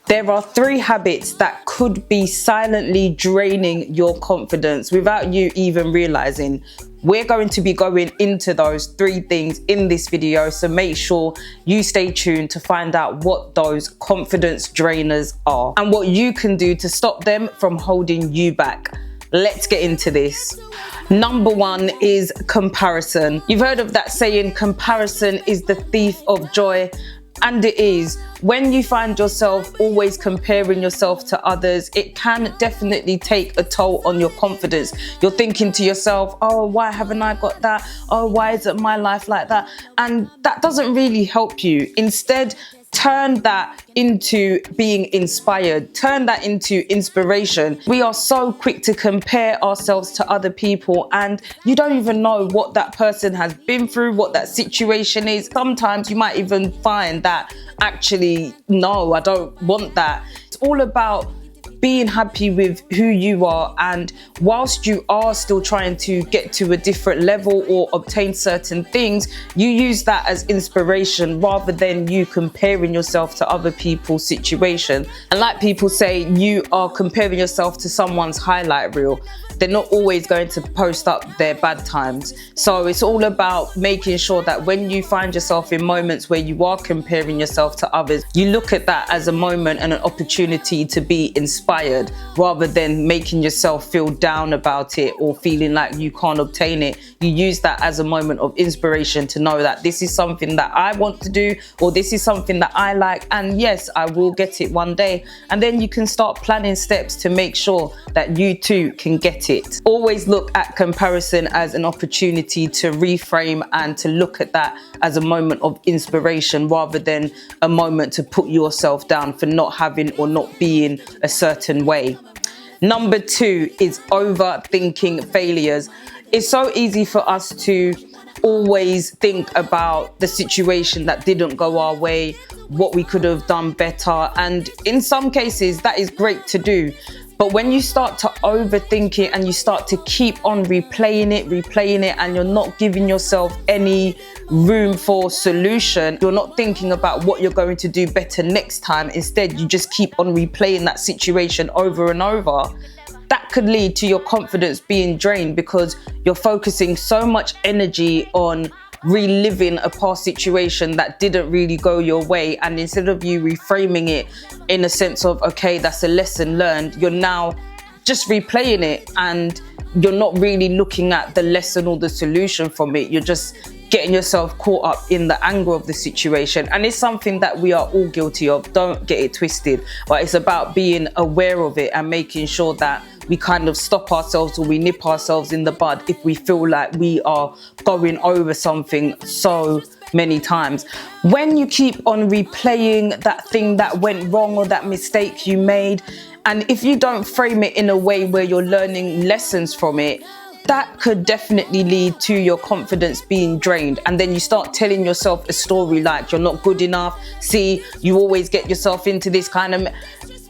There are 3 habits that could be silently draining your confidence without you even realizing. We're going to be going into those 3 things in this video, so make sure you stay tuned to find out what those confidence drainers are and what you can do to stop them from holding you back. Let's get into this. Number 1 is comparison. You've heard of that saying, comparison is the thief of joy. And it is. When you find yourself always comparing yourself to others, it can definitely take a toll on your confidence. You're thinking to yourself, oh, why haven't I got that? Oh, why isn't my life like that? And that doesn't really help you. Instead, turn that into being inspired. Turn that into inspiration. We are so quick to compare ourselves to other people, and you don't even know what that person has been through, what that situation is. Sometimes you might even find that actually, no, I don't want that. It's all about being happy with who you are, and whilst you are still trying to get to a different level or obtain certain things, you use that as inspiration rather than you comparing yourself to other people's situation. And like people say, you are comparing yourself to someone's highlight reel. They're not always going to post up their bad times. So it's all about making sure that when you find yourself in moments where you are comparing yourself to others, you look at that as a moment and an opportunity to be inspired rather than making yourself feel down about it or feeling like you can't obtain it. You use that as a moment of inspiration to know that this is something that I want to do, or this is something that I like, and yes, I will get it one day. And then you can start planning steps to make sure that you too can get it. Always look at comparison as an opportunity to reframe and to look at that as a moment of inspiration rather than a moment to put yourself down for not having or not being a certain way. Number 2 is overthinking failures. It's so easy for us to always think about the situation that didn't go our way, what we could have done better, and in some cases that is great to do. But when you start to overthink it and you start to keep on replaying it, and you're not giving yourself any room for solution, you're not thinking about what you're going to do better next time. Instead, you just keep on replaying that situation over and over. That could lead to your confidence being drained because you're focusing so much energy on reliving a past situation that didn't really go your way, and instead of you reframing it in a sense of, okay, that's a lesson learned, you're now just replaying it and you're not really looking at the lesson or the solution from it. You're just getting yourself caught up in the anger of the situation, and it's something that we are all guilty of, don't get it twisted, but it's about being aware of it and making sure that we kind of stop ourselves or we nip ourselves in the bud if we feel like we are going over something so many times. When you keep on replaying that thing that went wrong or that mistake you made, and if you don't frame it in a way where you're learning lessons from it, that could definitely lead to your confidence being drained. And then you start telling yourself a story like you're not good enough. See, you always get yourself into this kind of...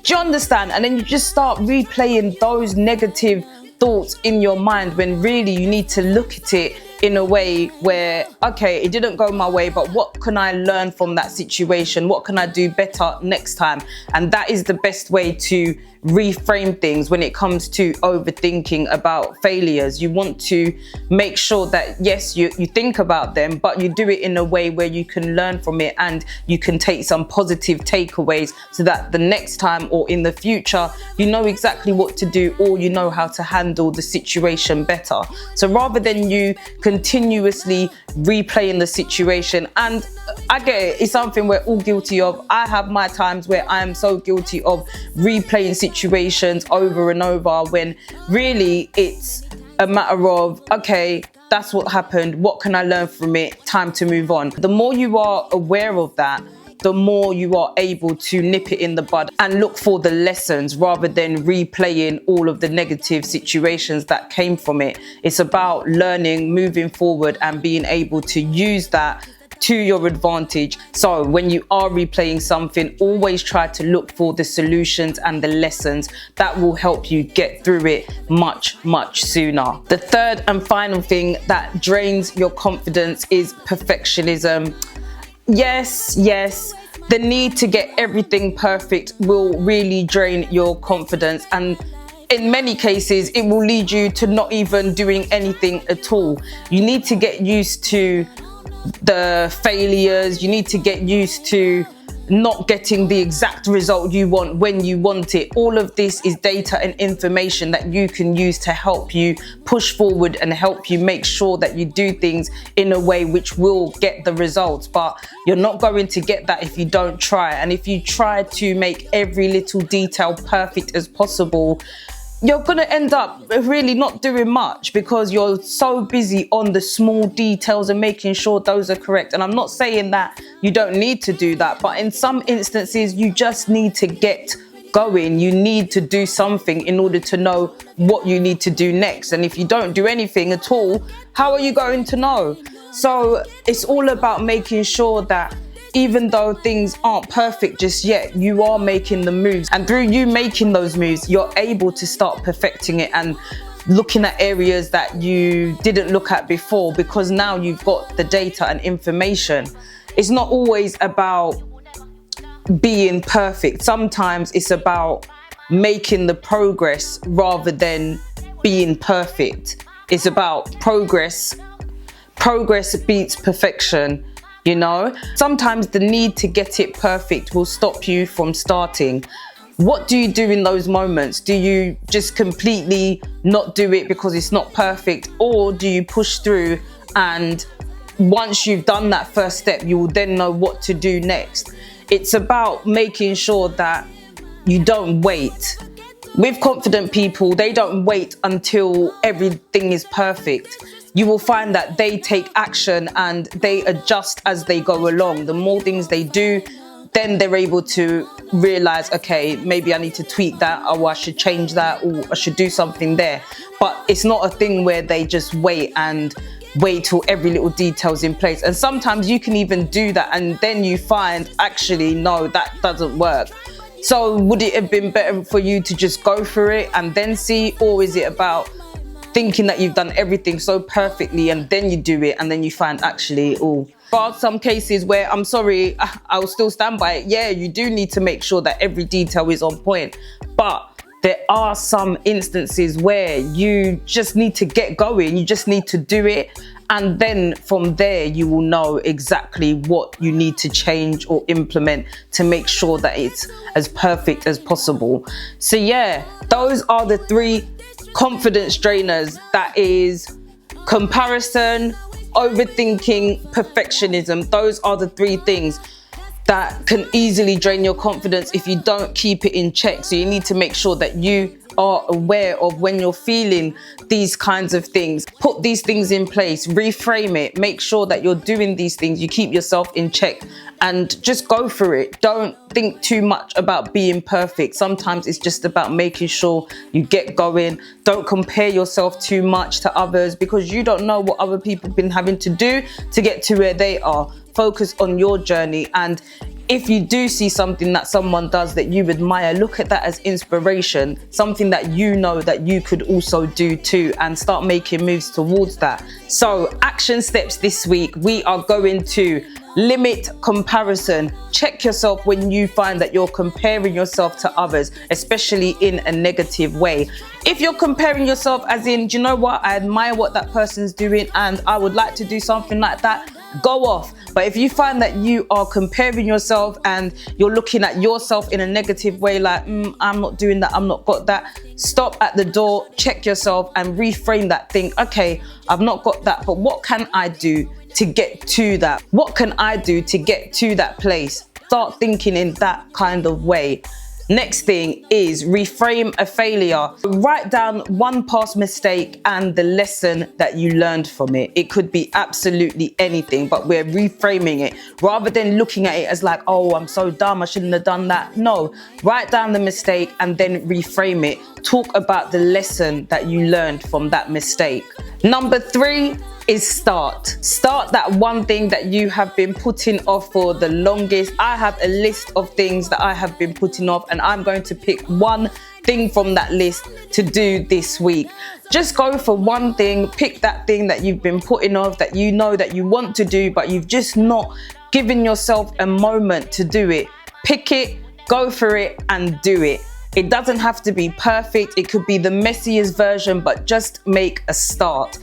Do you understand? And then you just start replaying those negative thoughts in your mind when really you need to look at it in a way where, okay, it didn't go my way, but what can I learn from that situation? What can I do better next time? And that is the best way to reframe things when it comes to overthinking about failures. You want to make sure that, yes, you think about them, but you do it in a way where you can learn from it and you can take some positive takeaways so that the next time or in the future, you know exactly what to do, or you know how to handle the situation better. So rather than you continuously replaying the situation, and I get it, it's something we're all guilty of. I have my times where I am so guilty of replaying situations over and over when really it's a matter of, okay, that's what happened, what can I learn from it, time to move on. The more you are aware of that, the more you are able to nip it in the bud and look for the lessons rather than replaying all of the negative situations that came from it. It's about learning, moving forward, and being able to use that to your advantage. So when you are replaying something, always try to look for the solutions and the lessons that will help you get through it much sooner. The third and final thing that drains your confidence is perfectionism. Yes, the need to get everything perfect will really drain your confidence, and in many cases it will lead you to not even doing anything at all. You need to get used to the failures. You need to get used to not getting the exact result you want when you want it. All of this is data and information that you can use to help you push forward and help you make sure that you do things in a way which will get the results. But you're not going to get that if you don't try. And if you try to make every little detail perfect as possible, you're going to end up really not doing much, because you're so busy on the small details and making sure those are correct. And I'm not saying that you don't need to do that, but in some instances you just need to get going. You need to do something in order to know what you need to do next. And if you don't do anything at all, how are you going to know? So it's all about making sure that even though things aren't perfect just yet, you are making the moves. And through you making those moves, you're able to start perfecting it and looking at areas that you didn't look at before, because now you've got the data and information. It's not always about being perfect. Sometimes it's about making the progress rather than being perfect. It's about progress. Progress beats perfection. You know, sometimes the need to get it perfect will stop you from starting. What do you do in those moments? Do you just completely not do it because it's not perfect? Or do you push through, and once you've done that first step, you will then know what to do next? It's about making sure that you don't wait. With confident people, they don't wait until everything is perfect. You will find that they take action and they adjust as they go along. The more things they do, then they're able to realize, okay, maybe I need to tweak that, or I should change that, or I should do something there. But it's not a thing where they just wait till every little detail's in place. And sometimes you can even do that, and then you find, actually, no, that doesn't work. So would it have been better for you to just go for it and then see? Or is it about thinking that you've done everything so perfectly and then you do it and then you find, actually, there are some cases where, I'm sorry, I will still stand by it. Yeah, you do need to make sure that every detail is on point. But there are some instances where you just need to get going. You just need to do it. And then from there, you will know exactly what you need to change or implement to make sure that it's as perfect as possible. So yeah, those are the 3 confidence drainers. That is comparison, overthinking, perfectionism. Those are the 3 things that can easily drain your confidence if you don't keep it in check. So you need to make sure that you are aware of when you're feeling these kinds of things. Put these things in place, reframe it, make sure that you're doing these things, you keep yourself in check, and just go for it. Don't think too much about being perfect. Sometimes it's just about making sure you get going. Don't compare yourself too much to others, because you don't know what other people have been having to do to get to where they are. Focus on your journey, and if you do see something that someone does that you admire, look at that as inspiration, something that you know that you could also do too, and start making moves towards that. So action steps this week, we are going to limit comparison. Check yourself when you find that you're comparing yourself to others, especially in a negative way. If you're comparing yourself as in, do you know what, I admire what that person's doing and I would like to do something like that, go off. But if you find that you are comparing yourself and you're looking at yourself in a negative way, like, I'm not doing that, I'm not got that, stop at the door, check yourself and reframe that. Think, okay, I've not got that, but what can I do to get to that? What can I do to get to that place? Start thinking in that kind of way. Next thing is reframe a failure. Write down one past mistake and the lesson that you learned from it. It could be absolutely anything, but we're reframing it rather than looking at it as like, oh, I'm so dumb, I shouldn't have done that. No, write down the mistake and then reframe it. Talk about the lesson that you learned from that mistake. Number 3 is start. Start that one thing that you have been putting off for the longest. I have a list of things that I have been putting off, and I'm going to pick one thing from that list to do this week. Just go for one thing, pick that thing that you've been putting off, that you know that you want to do, but you've just not giving yourself a moment to do it. Pick it, go for it, and do it. It doesn't have to be perfect. It could be the messiest version, but just make a start.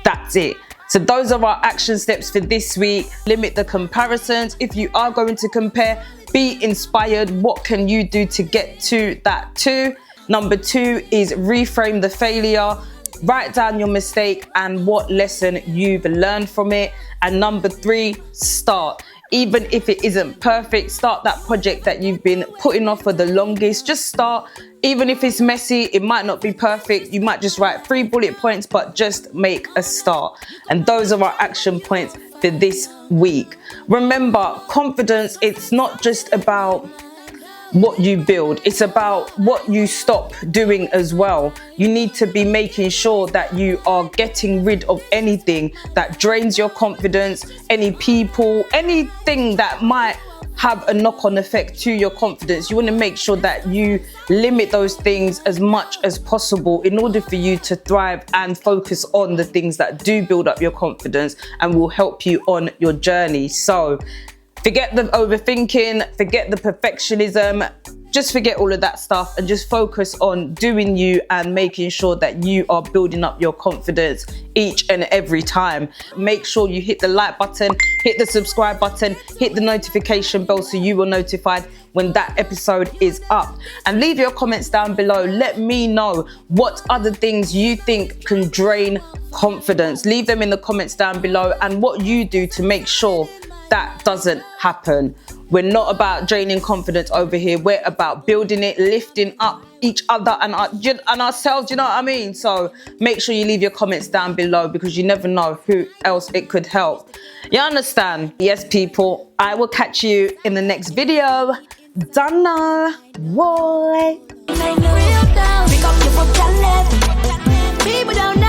That's it. So those are our action steps for this week. Limit the comparisons. If you are going to compare, be inspired. What can you do to get to that too? Number 2 is reframe the failure. Write down your mistake and what lesson you've learned from it. And number 3, start. Even if it isn't perfect, start that project that you've been putting off for the longest. Just start. Even if it's messy, it might not be perfect. You might just write 3 bullet points, but just make a start. And those are our action points for this week. Remember, confidence, it's not just about what you build, it's about what you stop doing as well. You need to be making sure that you are getting rid of anything that drains your confidence, any people, anything that might have a knock-on effect to your confidence. You want to make sure that you limit those things as much as possible in order for you to thrive and focus on the things that do build up your confidence and will help you on your journey. So forget the overthinking, forget the perfectionism, just forget all of that stuff and just focus on doing you and making sure that you are building up your confidence each and every time. Make sure you hit the like button, hit the subscribe button, hit the notification bell so you are notified when that episode is up. And leave your comments down below. Let me know what other things you think can drain confidence. Leave them in the comments down below and what you do to make sure that doesn't happen. We're not about draining confidence over here. We're about building it, lifting up each other and ourselves, you know what I mean? So make sure you leave your comments down below because you never know who else it could help. You understand? Yes, people, I will catch you in the next video. Donna, boy. People don't know